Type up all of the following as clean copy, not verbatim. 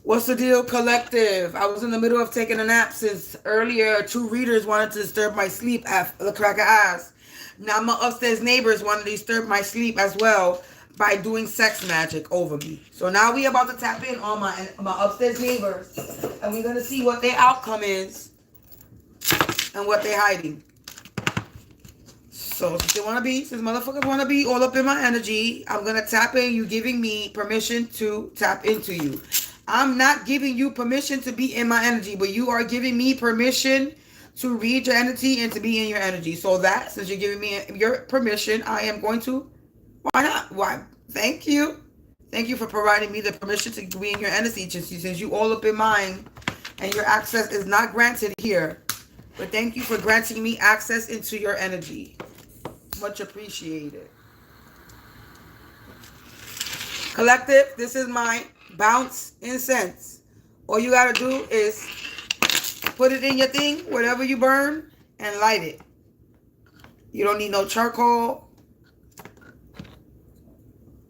What's the deal, collective? I was in the middle of taking a nap since earlier. Two readers wanted to disturb my sleep at the crack of ass. Now my upstairs neighbors wanted to disturb my sleep as well by doing sex magic over me. So now we about to tap in on my upstairs neighbors, and we're gonna see what their outcome is and what they're hiding. So since motherfuckers wanna be all up in my energy, I'm gonna tap in. You giving me permission to tap into you. I'm not giving you permission to be in my energy, but you are giving me permission to read your energy and to be in your energy. So that, since you're giving me your permission, I am going to, why not? Why? Thank you. Thank you for providing me the permission to be in your energy, since you all up in mine and your access is not granted here. But thank you for granting me access into your energy. Much appreciated. Collective, this is my bounce incense. All you gotta do is put it in your thing, whatever you burn, and light it. You don't need no charcoal.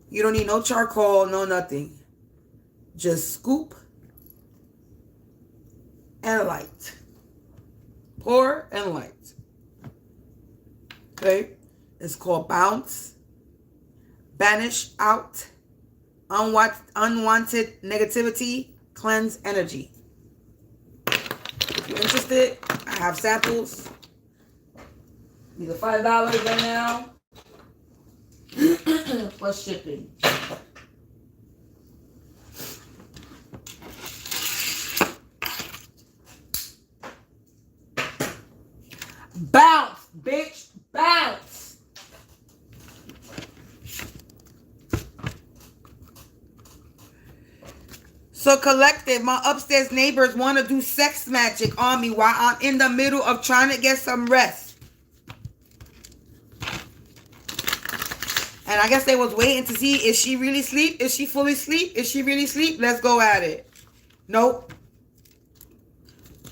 You don't need no charcoal, no nothing. Just scoop and light. Pour and light. Okay? It's called bounce. Banish out unwanted negativity. Cleanse energy. If you're interested, I have samples. These are $5 right now. Plus shipping. Bounce, bitch, bounce. So collective, my upstairs neighbors want to do sex magic on me while I'm in the middle of trying to get some rest. And I guess they was waiting to see, is she really asleep? Is she fully asleep? Is she really asleep? Let's go at it. Nope.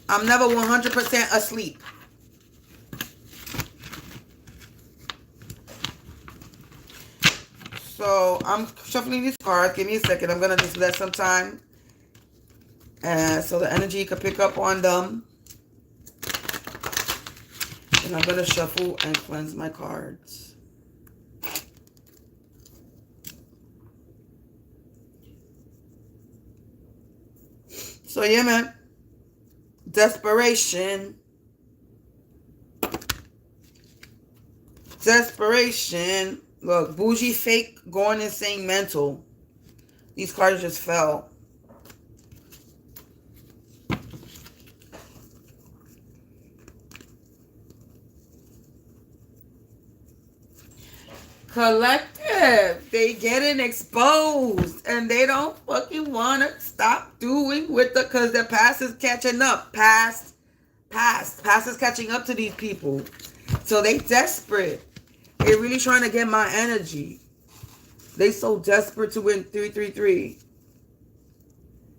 I'm never 100% asleep. So I'm shuffling these cards. Give me a second. I'm going to just let some time. So the energy can pick up on them. And I'm going to shuffle and cleanse my cards. So yeah, man. Desperation. Desperation. Look, bougie, fake, going insane, mental. These cards just fell. Collective, they getting exposed and they don't fucking want to stop doing with the, because the past is catching up. Past is catching up to these people. So they desperate. They really trying to get my energy. They so desperate to win 333.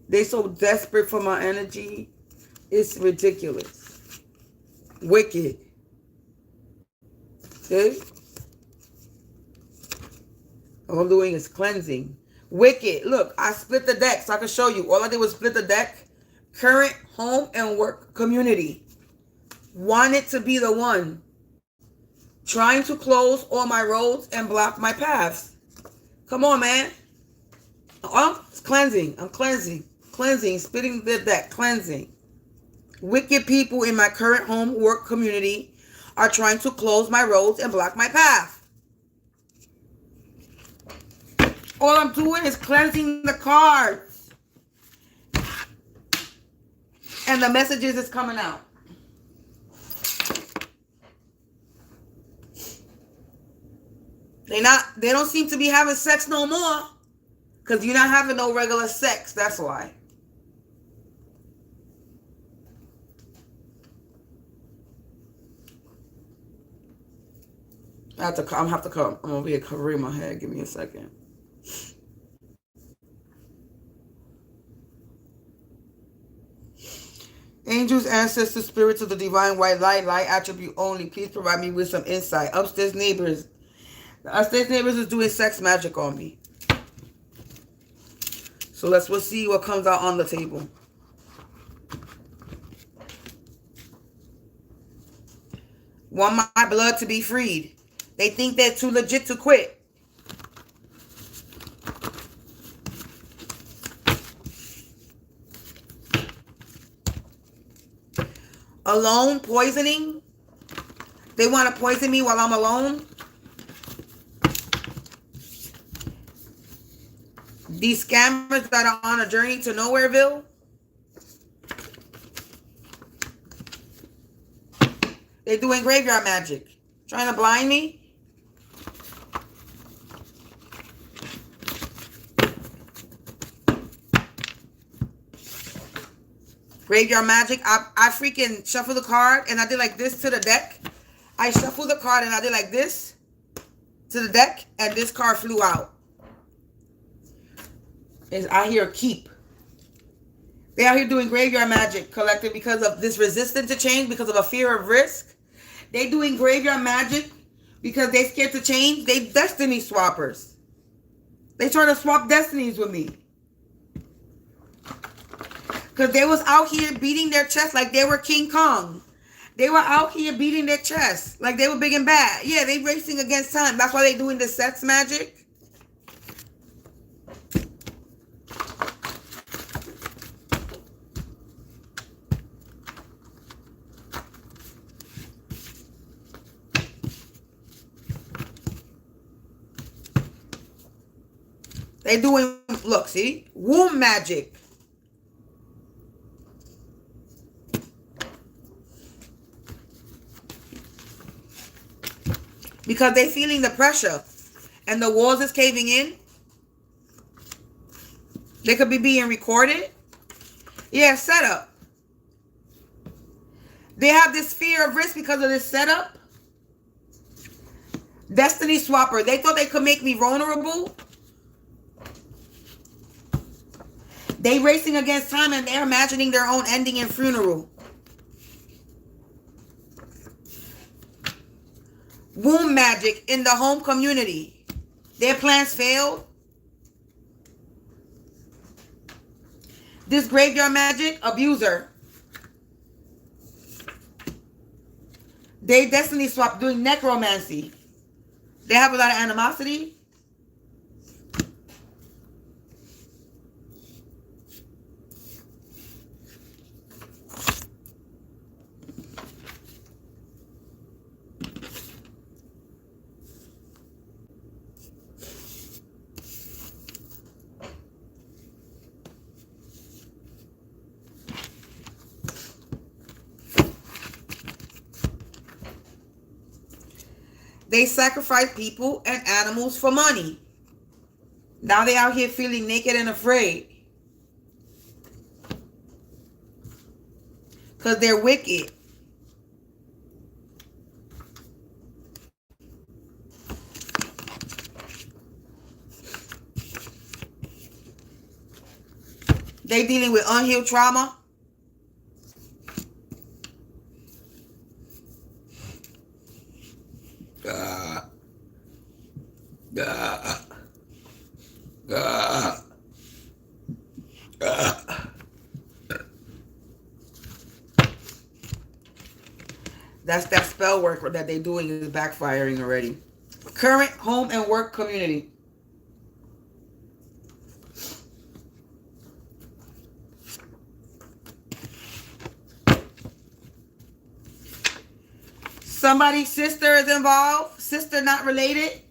They so desperate for my energy. It's ridiculous. Wicked. Okay? All I'm doing is cleansing. Wicked. Look, I split the deck so I can show you. All I did was split the deck. Current home and work community. Wanted to be the one. Trying to close all my roads and block my paths. Come on, man. I'm cleansing. I'm cleansing. Cleansing. Splitting the deck. Cleansing. Wicked people in my current home work community are trying to close my roads and block my path. All I'm doing is cleansing the cards. And the messages is coming out. They don't seem to be having sex no more. Because you're not having no regular sex. That's why. I'm have to come. I'm over here covering my head. Give me a second. Angels, ancestors, spirits of the divine white light, light attribute only. Please provide me with some insight. Upstairs neighbors. The upstairs neighbors is doing sex magic on me. So we'll see what comes out on the table. Want my blood to be freed. They think they're too legit to quit. Alone poisoning. They want to poison me while I'm alone. These scammers that are on a journey to Nowhereville. They're doing graveyard magic. Trying to blind me. Graveyard magic. I freaking shuffled the card and I did like this to the deck. I shuffled the card and I did like this to the deck and this card flew out. And I hear keep. They out here doing graveyard magic, collective, because of this resistance to change, because of a fear of risk. They doing graveyard magic because they scared to change. They destiny swappers. They trying to swap destinies with me. Because they was out here beating their chest like they were King Kong. They were out here beating their chest like they were big and bad. Yeah, they racing against time. That's why they doing the sex magic. They doing, look, see? Womb magic. Because they feeling the pressure. And the walls is caving in. They could be being recorded. Yeah, setup. They have this fear of risk because of this setup. Destiny swapper. They thought they could make me vulnerable. They racing against time and they're imagining their own ending and funeral. Womb magic in the home community. Their plans failed. This graveyard magic, abuser. They destiny swap doing necromancy. They have a lot of animosity. They sacrifice people and animals for money. Now they out here feeling naked and afraid. Because they're wicked. They dealing with unhealed trauma. That's that spell work that they're doing is backfiring already. Current home and work community. Somebody's sister is involved. Sister not related.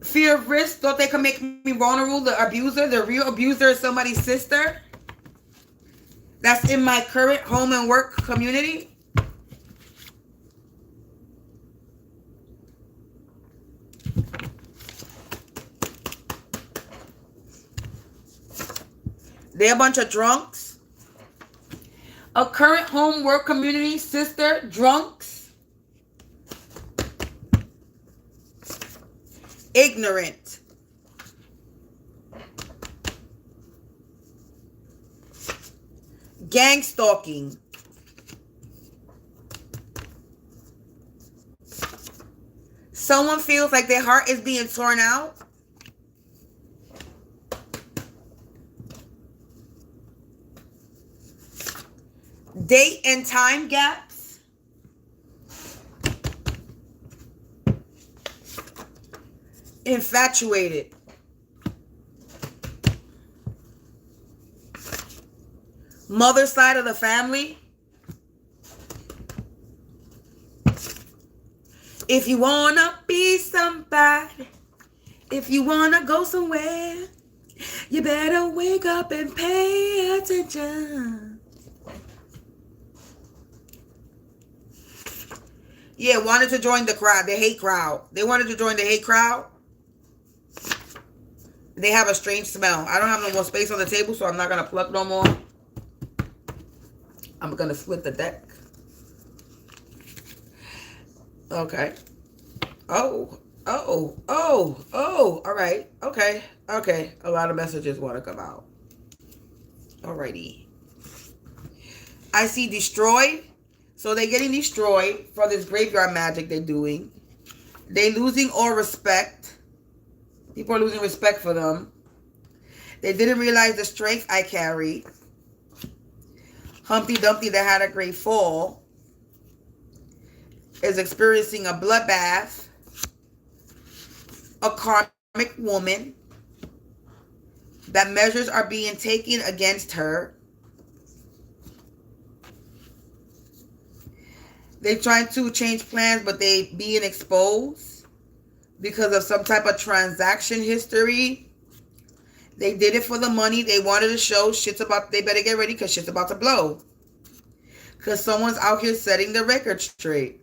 Fear of risk. Thought they could make me vulnerable. The abuser. The real abuser is somebody's sister. That's in my current home and work community. They're a bunch of drunks. A current home work community sister, drunks. Ignorant. Gang stalking. Someone feels like their heart is being torn out. Date and time gaps. Infatuated. Mother side of the family. If you wanna be somebody, if you wanna go somewhere, you better wake up and pay attention. Yeah, wanted to join the crowd, the hate crowd. They wanted to join the hate crowd. They have a strange smell. I don't have no more space on the table, so I'm not gonna pluck no more. I'm gonna split the deck. Okay. Oh. All right. Okay. A lot of messages want to come out. Alrighty. I see destroyed. So they're getting destroyed for this graveyard magic they're doing. They're losing all respect. People are losing respect for them. They didn't realize the strength I carry. Humpty Dumpty that had a great fall is experiencing a bloodbath. A karmic woman. That measures are being taken against her. They're trying to change plans, but they being exposed because of some type of transaction history. They did it for the money. They wanted to show shit's about, they better get ready because shit's about to blow. Because someone's out here setting the record straight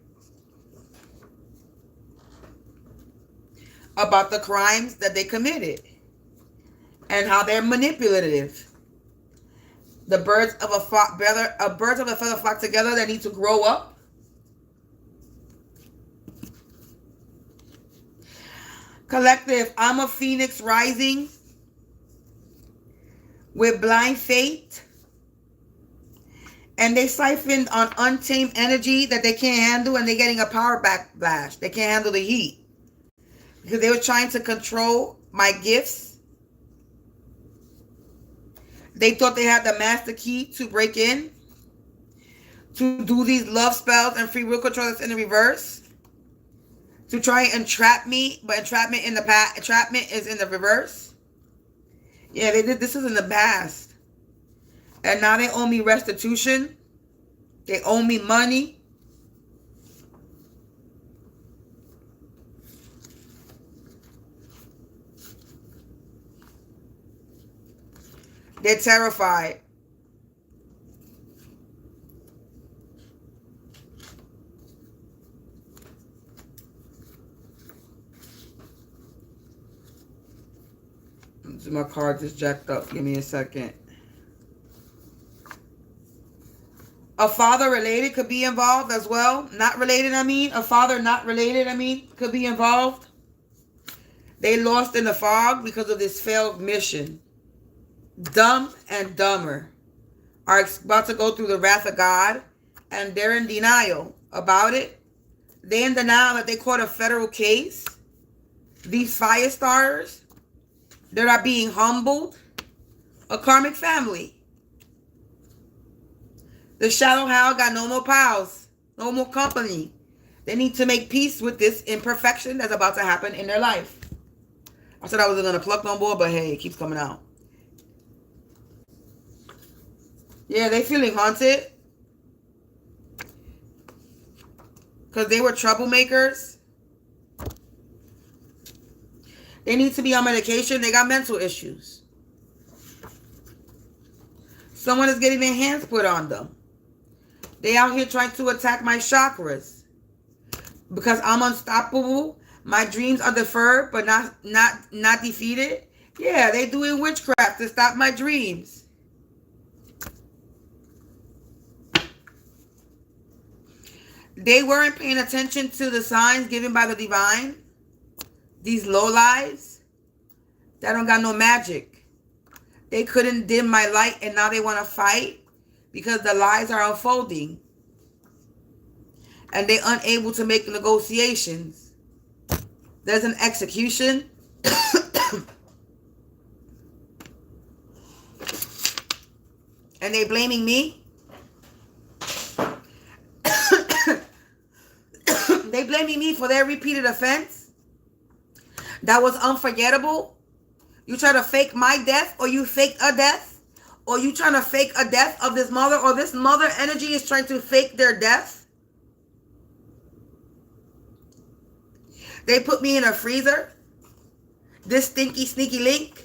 about the crimes that they committed and how they're manipulative. The birds of a feather flock together. They need to grow up. Collective, I'm a phoenix rising with blind faith. And they siphoned on untamed energy that they can't handle, and they're getting a power backlash. They can't handle the heat. Because they were trying to control my gifts. They thought they had the master key to break in. To do these love spells and free will control that's in the reverse. To try and entrap me, but entrapment is in the reverse. Yeah, they did. This is in the past. And now they owe me restitution. They owe me money. They're terrified. My card just jacked up. Give me a second. A father related could be involved as well. Not related, I mean. A father not related, I mean, could be involved. They lost in the fog because of this failed mission. Dumb and Dumber are about to go through the wrath of God, and they're in denial about it. They're in denial that they caught a federal case. These fire starters that are being humbled. A karmic family. The shallow hell got no more pals, no more company. They need to make peace with this imperfection that's about to happen in their life. I said I wasn't going to pluck no more, but hey, it keeps coming out. Yeah, they feeling haunted. Because they were troublemakers. They need to be on medication. They got mental issues. Someone is getting their hands put on them. They out here trying to attack my chakras. Because I'm unstoppable. My dreams are deferred but not defeated. Yeah, they doing witchcraft to stop my dreams. They weren't paying attention to the signs given by the divine. These lowlives that don't got no magic. They couldn't dim my light, and now they want to fight because the lies are unfolding. And they're unable to make negotiations. There's an execution. And they blaming me. blaming me for their repeated offense that was unforgettable. You try to fake my death, or you fake a death, or you trying to fake a death of this mother, or this mother energy is trying to fake their death. They put me in a freezer, this stinky, sneaky link,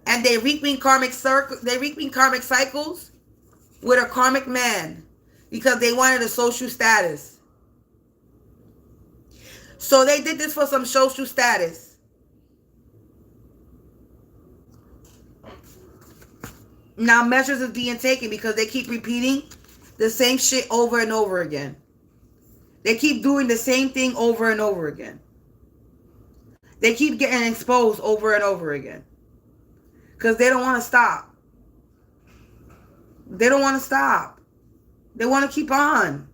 and they reap me karmic cycles with a karmic man because they wanted a social status. So they did this for some social status. Now measures is being taken because they keep repeating the same shit over and over again. They keep doing the same thing over and over again. They keep getting exposed over and over again. Because they don't want to stop. They don't want to stop. They want to keep on.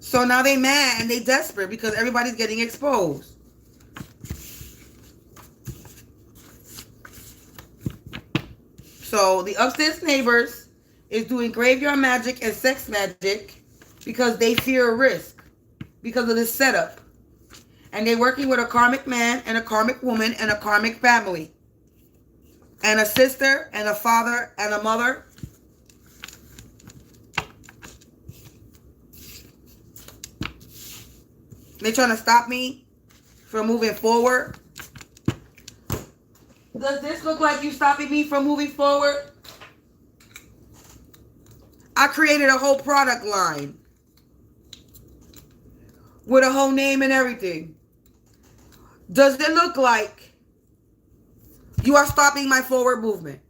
So now they mad and they desperate because everybody's getting exposed. So the upstairs neighbors is doing graveyard magic and sex magic because they fear a risk because of this setup. And they're working with a karmic man and a karmic woman and a karmic family. And a sister and a father and a mother. They're trying to stop me from moving forward. Does this look like you stopping me from moving forward? I created a whole product line with a whole name and everything. Does it look like you are stopping my forward movement?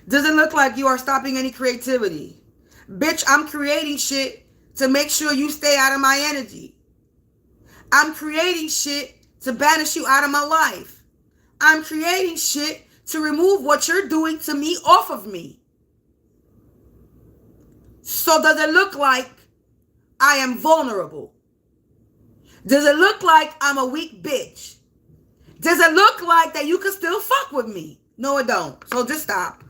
Does it look like you are stopping any creativity? Bitch, I'm creating shit to make sure you stay out of my energy. I'm creating shit to banish you out of my life. I'm creating shit to remove what you're doing to me off of me. So does it look like I am vulnerable? Does it look like I'm a weak bitch? Does it look like that you can still fuck with me? No, it don't. So just stop.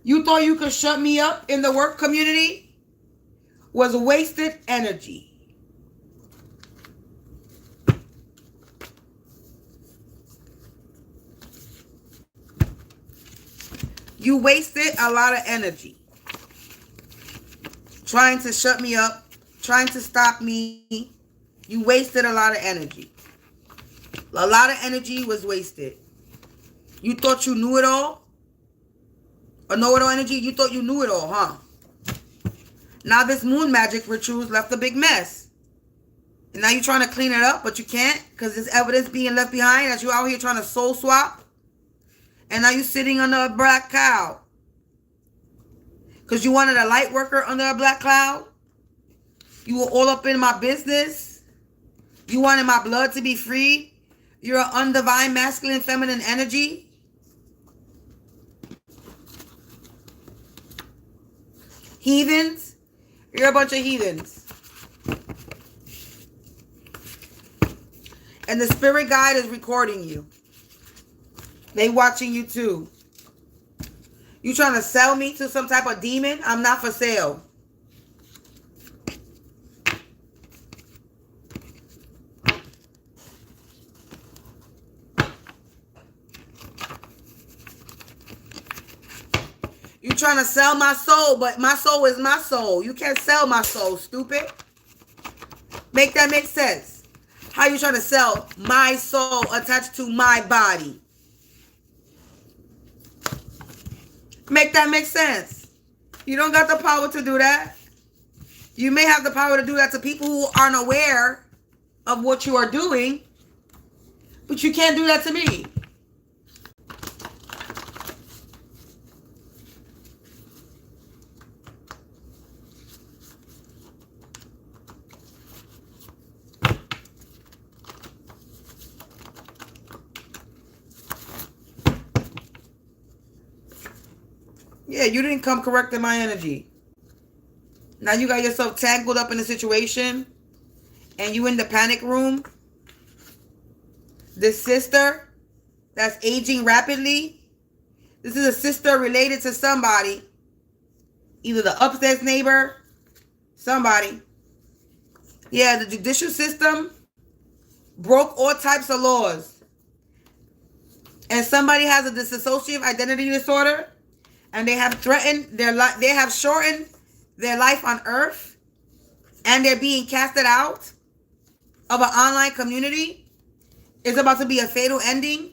You thought you could shut me up in the work community? Was wasted energy. You wasted a lot of energy trying to shut me up, trying to stop me. You wasted a lot of energy. A lot of energy was wasted. You thought you knew it all? A know-it-all energy? You thought you knew it all, huh? Now this moon magic rituals left a big mess. And now you're trying to clean it up, but you can't because there's evidence being left behind as you out here trying to soul swap. And now you're sitting under a black cloud. Because you wanted a light worker under a black cloud. You were all up in my business. You wanted my blood to be free. You're an undivine masculine feminine energy. Heathens. You're a bunch of heathens. And the spirit guide is recording you. They watching you too. You trying to sell me to some type of demon? I'm not for sale. You trying to sell my soul, but my soul is my soul. You can't sell my soul, stupid. Make that make sense? How you trying to sell my soul attached to my body? Make that make sense? You don't got the power to do that. You may have the power to do that to people who aren't aware of what you are doing, but you can't do that to me. Yeah, you didn't come correct in my energy. Now you got yourself tangled up in a situation and you in the panic room. This sister that's aging rapidly. This is a sister related to somebody. Either the upstairs neighbor, somebody. Yeah, the judicial system broke all types of laws. And somebody has a dissociative identity disorder. And they have threatened their life. They have shortened their life on earth. And they're being casted out of an online community. It's about to be a fatal ending.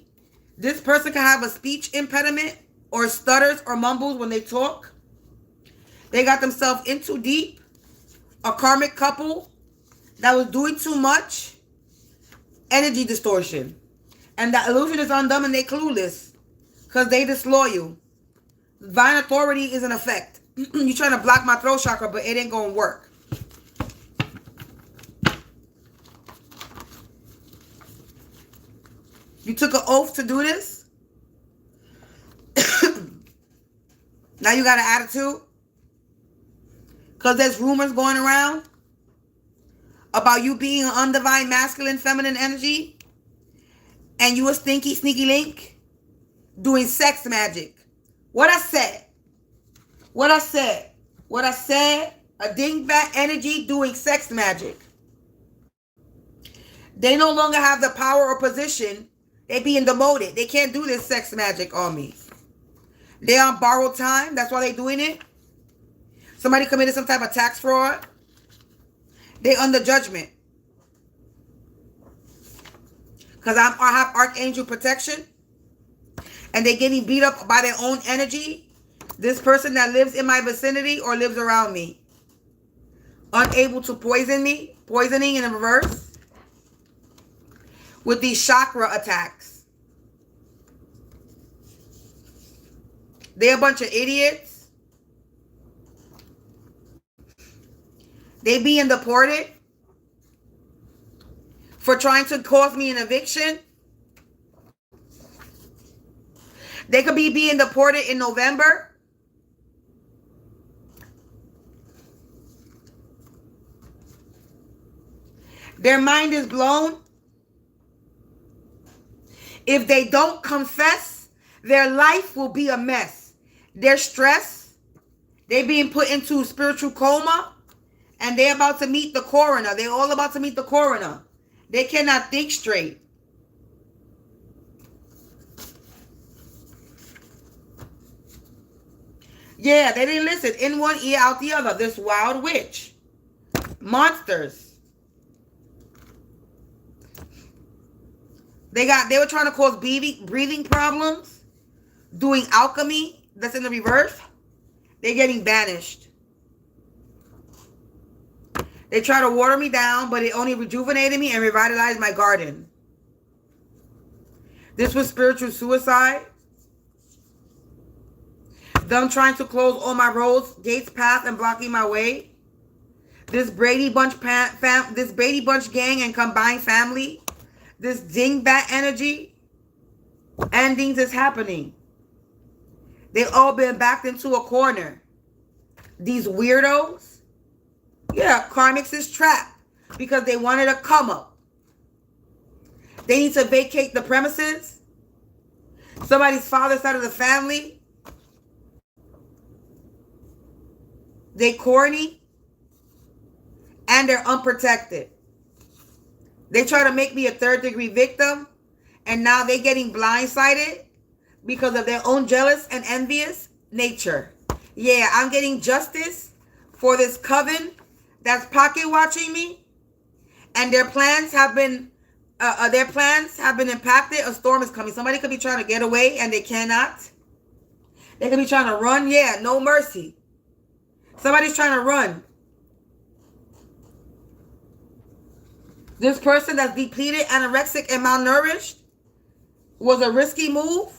This person can have a speech impediment or stutters or mumbles when they talk. They got themselves in too deep. A karmic couple that was doing too much. Energy distortion. And that illusion is on them and they clueless. Because they disloyal. Divine authority is in effect. You're trying to block my throat chakra, but it ain't going to work. You took an oath to do this. Now you got an attitude. Because there's rumors going around about you being an undivine masculine feminine energy. And you a stinky sneaky link doing sex magic. What I said. What I said. What I said. A dingbat energy doing sex magic. They no longer have the power or position. They being demoted. They can't do this sex magic on me. They on borrowed time. That's why they doing it. Somebody committed some type of tax fraud. They under judgment. Because I have archangel protection. And they getting beat up by their own energy. This person that lives in my vicinity or lives around me. Unable to poison me. Poisoning in reverse. With these chakra attacks. They're a bunch of idiots. They being deported for trying to cause me an eviction. They could be being deported in November. Their mind is blown. If they don't confess, their life will be a mess. They're stressed. They're being put into spiritual coma. And they're about to meet the coroner. They're all about to meet the coroner. They cannot think straight. Yeah, they didn't listen. In one ear, out the other. This wild witch. Monsters. They were trying to cause breathing problems. Doing alchemy. That's in the reverse. They're getting banished. They try to water me down, but it only rejuvenated me and revitalized my garden. This was spiritual suicide. Them trying to close all my roads, gates, path, and blocking my way. This Brady Bunch gang and combined family. This dingbat energy. Endings is happening. They've all been backed into a corner. These weirdos. Yeah, karmics is trapped because they wanted a come up. They need to vacate the premises. Somebody's father's side of the family. They corny. And they're unprotected. They try to make me a third-degree victim. And now they're getting blindsided because of their own jealous and envious nature. Yeah, I'm getting justice for this coven that's pocket watching me. And their plans have been impacted. A storm is coming. Somebody could be trying to get away and they cannot. They could be trying to run. Yeah, no mercy. Somebody's trying to run. This person that's depleted, anorexic, and malnourished was a risky move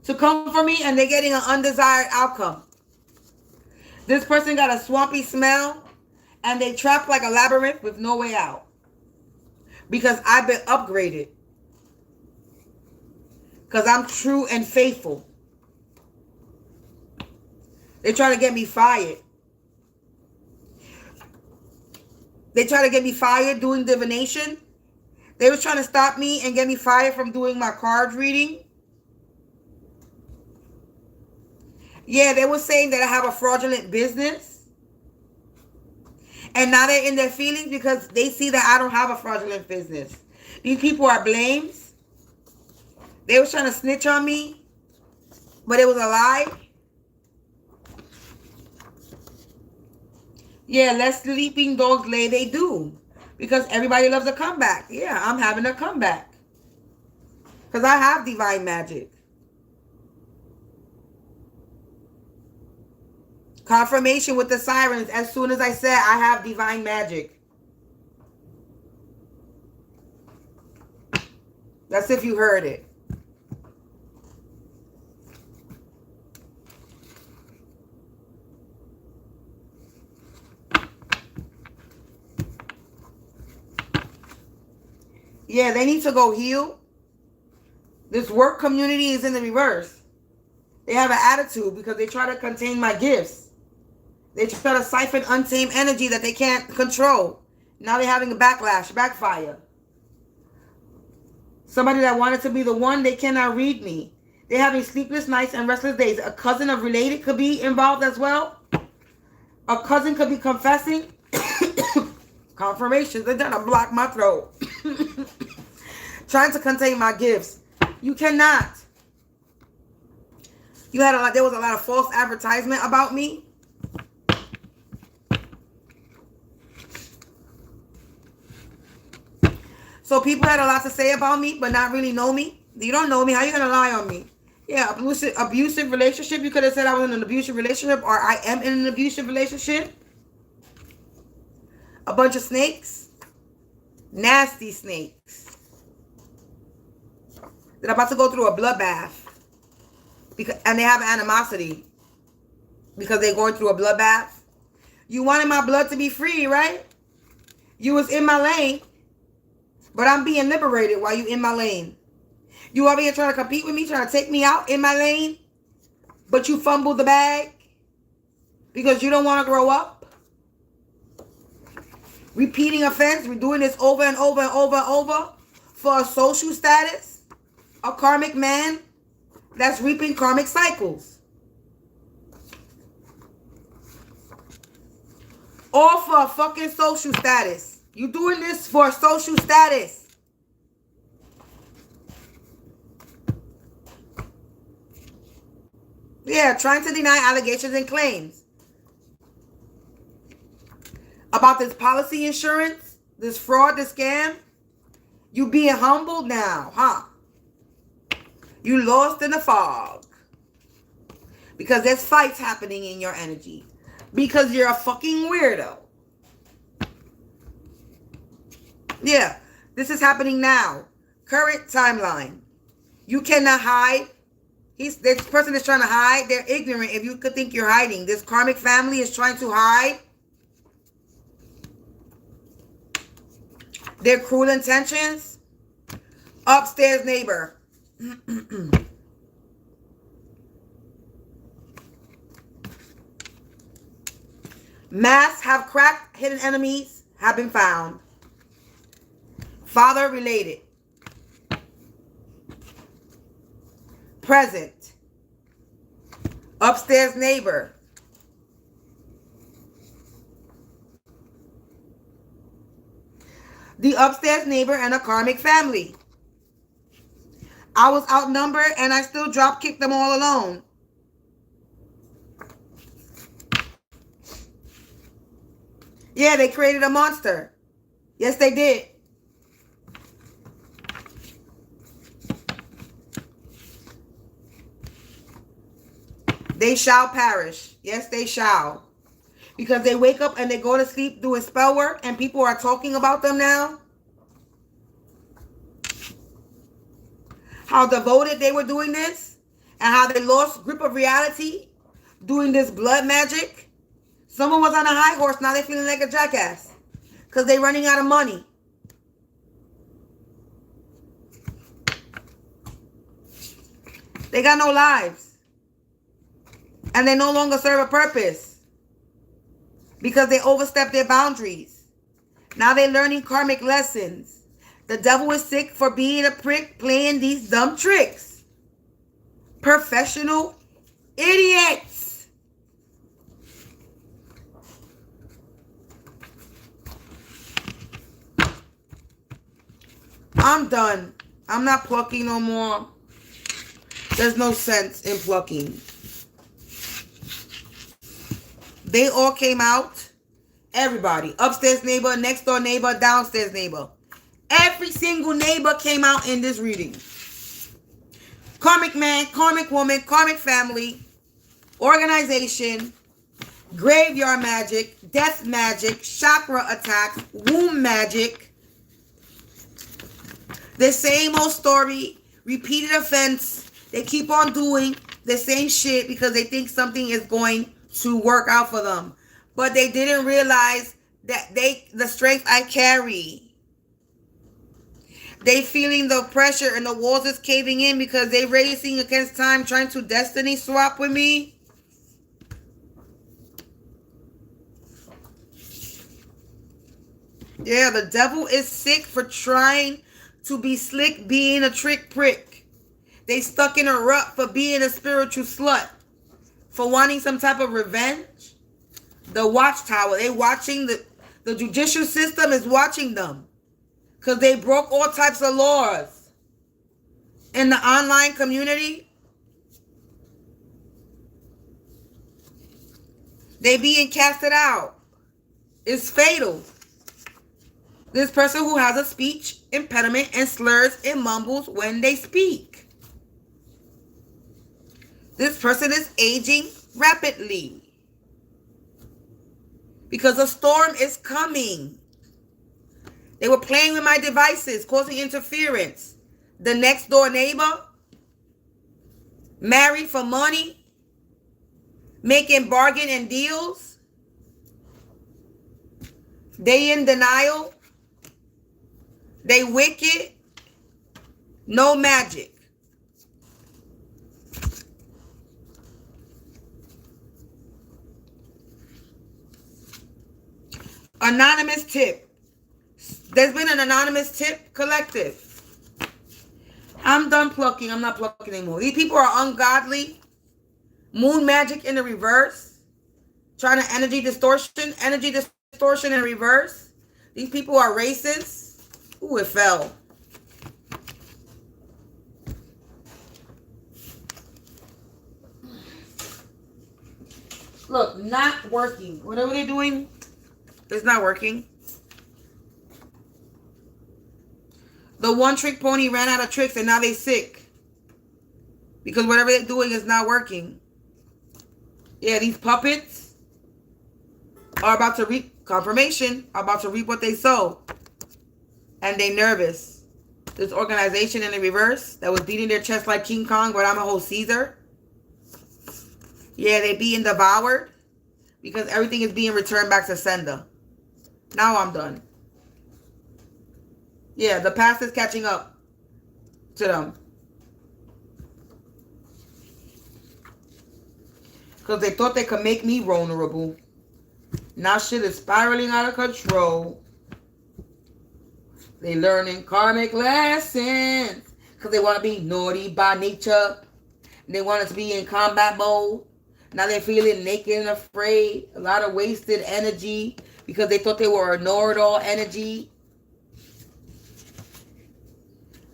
to come for me, and they're getting an undesired outcome. This person got a swampy smell, and they trapped like a labyrinth with no way out. Because I've been upgraded. Because I'm true and faithful. They try to get me fired. They try to get me fired doing divination. They was trying to stop me and get me fired from doing my card reading. Yeah, they were saying that I have a fraudulent business. And now they're in their feelings because they see that I don't have a fraudulent business. These people are blames. They was trying to snitch on me, but it was a lie. Yeah, let sleeping dogs lay they do. Because everybody loves a comeback. Yeah, I'm having a comeback. Because I have divine magic. Confirmation with the sirens. As soon as I said I have divine magic. That's if you heard it. Yeah, they need to go heal. This work community is in the reverse. They have an attitude because they try to contain my gifts. They try to siphon untamed energy that they can't control. Now they're having a backlash, backfire. Somebody that wanted to be the one, they cannot read me. They're having sleepless nights and restless days. A cousin of related could be involved as well. A cousin could be confessing. Confirmations. They're trying to block my throat. Trying to contain my gifts. You cannot. There was a lot of false advertisement about me. So people had a lot to say about me, but not really know me. You don't know me. How you going to lie on me? Yeah, abusive relationship. You could have said I was in an abusive relationship, or I am in an abusive relationship. A bunch of snakes. Nasty snakes. They're about to go through a bloodbath. And they have animosity. Because they're going through a bloodbath. You wanted my blood to be free, right? You was in my lane. But I'm being liberated while you in my lane. You over here trying to compete with me, trying to take me out in my lane. But you fumbled the bag. Because you don't want to grow up. Repeating offense. We're doing this over and over and over and over. For a social status. A karmic man. That's reaping karmic cycles. Or for a fucking social status. You doing this for social status. Yeah, trying to deny allegations and claims. About this policy insurance, this fraud, this scam. You being humbled now, huh? You lost in the fog. Because there's fights happening in your energy. Because you're a fucking weirdo. Yeah, this is happening now. Current timeline. You cannot hide. This person is trying to hide. They're ignorant if you could think you're hiding. This karmic family is trying to hide. Their cruel intentions. Upstairs neighbor. Masks have cracked. Hidden enemies have been found. Father related. Present. Upstairs neighbor. The upstairs neighbor and a karmic family. I was outnumbered and I still drop kicked them all alone. Yeah, they created a monster. Yes, they did. They shall perish. Yes, they shall. Because they wake up and they go to sleep doing spell work and people are talking about them now. How devoted they were doing this. And how they lost grip of reality doing this blood magic. Someone was on a high horse. Now they're feeling like a jackass. Because they're running out of money. They got no lives. And they no longer serve a purpose. Because they overstepped their boundaries. Now they're learning karmic lessons. The devil is sick for being a prick playing these dumb tricks. Professional idiots. I'm done. I'm not plucking no more. There's no sense in plucking. They all came out. Everybody. Upstairs neighbor, next door neighbor, downstairs neighbor. Every single neighbor came out in this reading. Karmic man, karmic woman, karmic family, organization, graveyard magic, death magic, chakra attacks, womb magic. The same old story, repeated offense. They keep on doing the same shit because they think something is going to work out for them. But they didn't realize that the strength I carry. They feeling the pressure and the walls is caving in because they racing against time trying to destiny swap with me. Yeah, the devil is sick for trying to be slick, being a trick prick. They stuck in a rut for being a spiritual slut. For wanting some type of revenge. The watchtower, they watching the judicial system is watching them. Because they broke all types of laws. In the online community. They being casted out. It's fatal. This person who has a speech impediment and slurs and mumbles when they speak. This person is aging rapidly. Because a storm is coming. They were playing with my devices, causing interference. The next door neighbor, married for money, making bargain and deals. They in denial. They wicked. No magic. Anonymous tip. There's been an anonymous tip collective. I'm done plucking. I'm not plucking anymore. These people are ungodly. Moon magic in the reverse. Trying to energy distortion. Energy distortion in reverse. These people are racist. Ooh, it fell. Look, not working. Whatever they're doing, it's not working. The one trick pony ran out of tricks and now they sick. Because whatever they're doing is not working. Yeah, these puppets are about to reap confirmation, are about to reap what they sow. And they nervous. This organization in the reverse that was beating their chest like King Kong, but I'm a whole Caesar. Yeah, they being devoured because everything is being returned back to sender. Now I'm done. Yeah, the past is catching up to them. Because they thought they could make me vulnerable. Now shit is spiraling out of control. They learning karmic lessons. Because they want to be naughty by nature. They want to be in combat mode. Now they're feeling naked and afraid. A lot of wasted energy. Because they thought they were a know-it-all energy.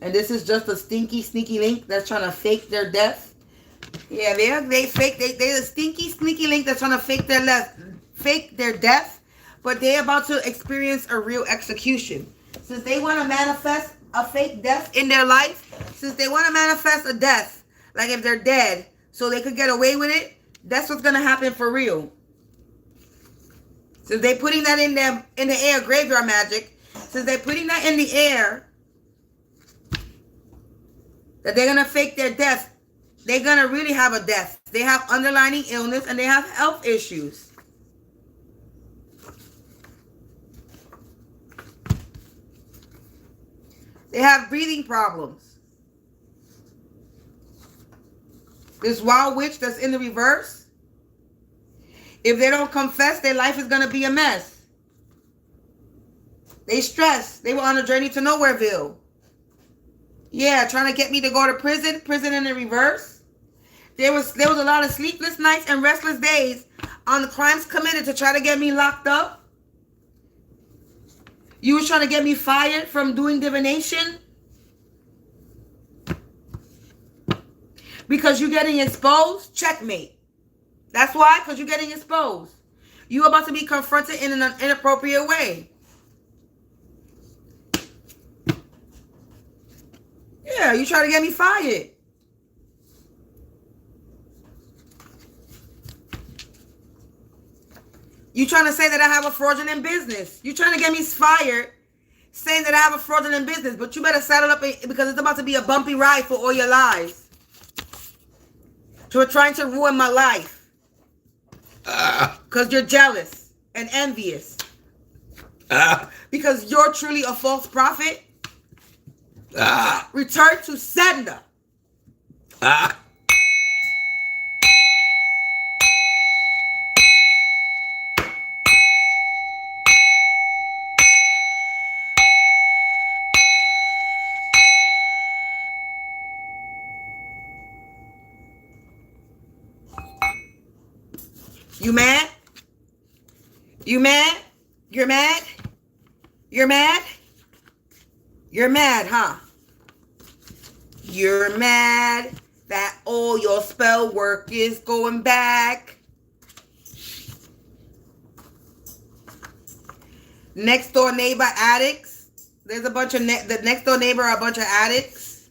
And this is just a stinky, sneaky link that's trying to fake their death. Yeah, they're a stinky, sneaky link that's trying to fake their death. But they're about to experience a real execution. Since they want to manifest a fake death in their life. Since they want to manifest a death. Like if they're dead. So they could get away with it. That's what's going to happen for real. Since they're putting that in the air, graveyard magic. Since they're putting that in the air. That they're going to fake their death. They're going to really have a death. They have underlying illness and they have health issues. They have breathing problems. This wild witch that's in the reverse. If they don't confess, their life is going to be a mess. They stressed. They were on a journey to Nowhereville. Yeah, trying to get me to go to prison. Prison in the reverse. There was a lot of sleepless nights and restless days on the crimes committed to try to get me locked up. You was trying to get me fired from doing divination. Because you're getting exposed. Checkmate. That's why, because you're getting exposed. You're about to be confronted in an inappropriate way. Yeah, you try to get me fired. You trying to say that I have a fraudulent business. You trying to get me fired, saying that I have a fraudulent business, but you better saddle up because it's about to be a bumpy ride for all your lies. You are trying to ruin my life. Because you're jealous and envious. Because you're truly a false prophet. Return to sender. You mad? You mad? You're mad? You're mad? You're mad, huh? You're mad that all your spell work is going back. Next door neighbor addicts. There's a bunch of the next door neighbor are a bunch of addicts.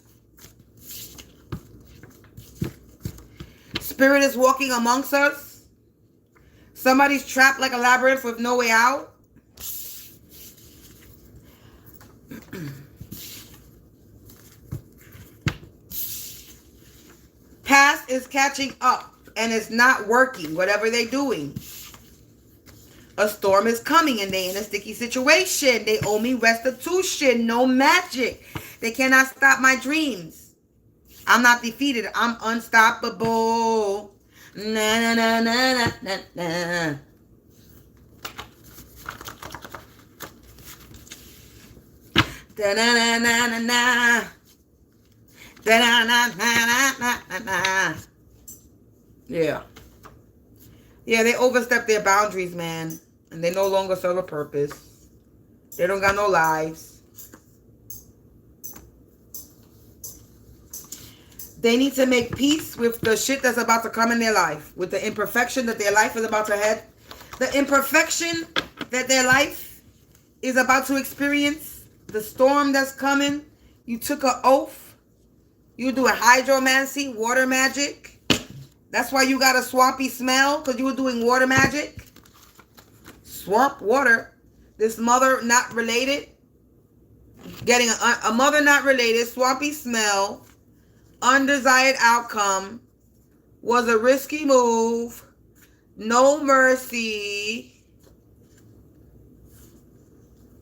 Spirit is walking amongst us. Somebody's trapped like a labyrinth with no way out. Past is catching up and it's not working, whatever they're doing. A storm is coming and they're in a sticky situation. They owe me restitution, no magic. They cannot stop my dreams. I'm not defeated. I'm unstoppable. Na na na na na na na. Da na na na na na. Da na na na na na na. Yeah. Yeah, they overstep their boundaries, man. And they no longer serve a purpose. They don't got no lives. They need to make peace with the shit that's about to come in their life. With the imperfection that their life is about to head. The imperfection that their life is about to experience. The storm that's coming. You took an oath. You do a hydromancy, water magic. That's why you got a swampy smell. Because you were doing water magic. Swamp water. This mother not related. Getting a mother not related. Swampy smell. Undesired outcome. Was a risky move. No mercy.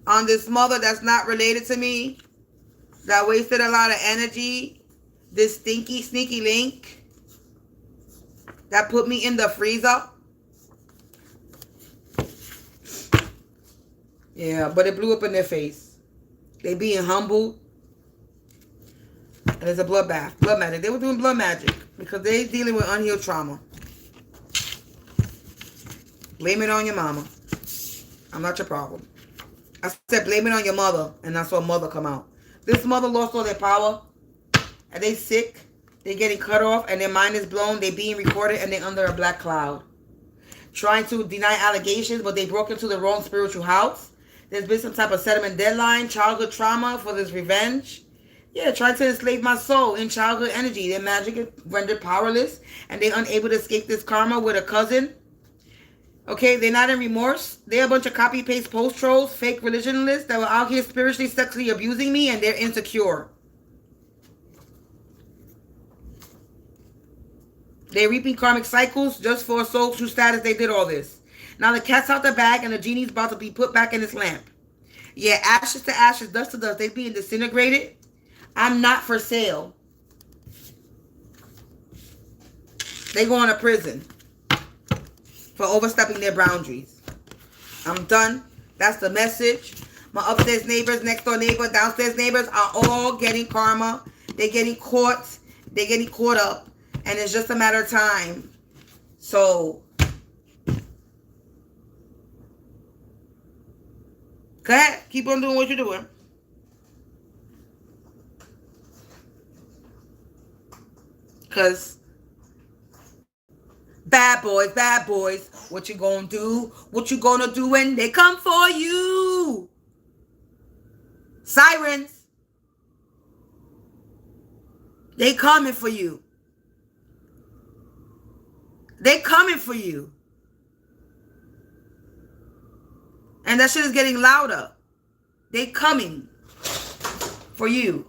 On this mother that's not related to me. That wasted a lot of energy. This stinky, sneaky link. That put me in the freezer. Yeah, but it blew up in their face. They being humbled. And it's a bloodbath. Blood magic. They were doing blood magic. Because they dealing with unhealed trauma. Blame it on your mama. I'm not your problem. I said blame it on your mother. And I saw mother come out. This mother lost all their power. And they sick. They getting cut off. And their mind is blown. They being recorded. And they under a black cloud. Trying to deny allegations. But they broke into the wrong spiritual house. There's been some type of settlement deadline. Childhood trauma for this revenge. Yeah, trying to enslave my soul in childhood energy. Their magic is rendered powerless. And they're unable to escape this karma with a cousin. Okay, they're not in remorse. They're a bunch of copy-paste post-trolls, fake religionists that were out here spiritually, sexually abusing me, and they're insecure. They're reaping karmic cycles just for a soul true status. They did all this. Now the cat's out the bag, and the genie's about to be put back in its lamp. Yeah, ashes to ashes, dust to dust. They're being disintegrated. I'm not for sale. They going to prison for overstepping their boundaries. I'm done. That's the message. My upstairs neighbors, next door neighbor, downstairs neighbors are all getting karma. They're getting caught. They're getting caught up. And it's just a matter of time. So, go ahead. Keep on doing what you're doing. Because bad boys, what you gonna do? What you gonna do when they come for you? Sirens. They coming for you. They coming for you. And that shit is getting louder. They coming for you.